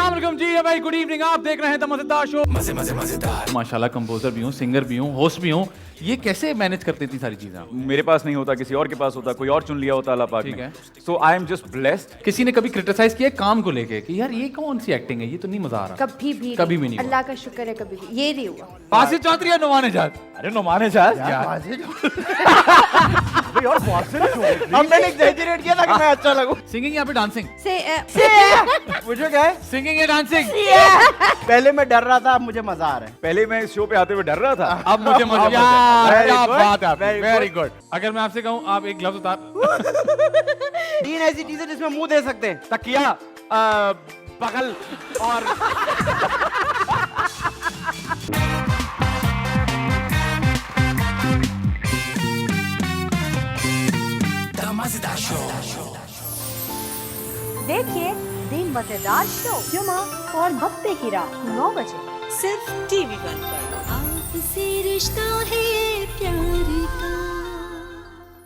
अस्सलाम वालेकुम जी, भाई गुड इवनिंग। आप देख रहे हैं द मजेदार शो। मजे मजे मजेदार। माशाल्लाह कंपोजर भी हूँ, सिंगर भी हूँ, होस्ट भी हूँ। ये कैसे मैनेज करते इतनी सारी चीजें? मेरे पास नहीं होता, किसी और के पास होता, कोई और चुन लिया होता अल्लाह पाक ठीक ने। है। सो आई एम जस्ट ब्लेस्ड। किसी ने कभी क्रिटिसाइज किया काम को लेके कि यार ये कौन सी एक्टिंग है, ये तो नहीं मजा आ रहा? कभी भी नहीं हुआ। अल्लाह का शुक्र है, कभी भी ये नहीं हुआ। फासिल चौधरी या नुमाने जात? अरे नुमाने जात अब मैंने एग्जैजरेट किया था कि मैं अच्छा लगूं। सिंगिंग या फिर डांसिंग? मुझे क्या है, सिंगिंग या डांसिंग? पहले मैं डर रहा था, अब मुझे मजा आ रहा है। पहले मैं इस शो पे आते हुए डर रहा था। अब मुझे मजा Very यार क्या good, बात है, very वेरी गुड। अगर मैं आपसे कहूँ आप एक ग्लव्स उतार। 3 ऐसी चीजें जिसमें मुंह दे सकते हैं। तकिया, बगल और देखिए दिन मजेदार शो जुमा और हफ्ते की रात 9 बजे सिर्फ टीवी 1 पर। आपसे रिश्ता है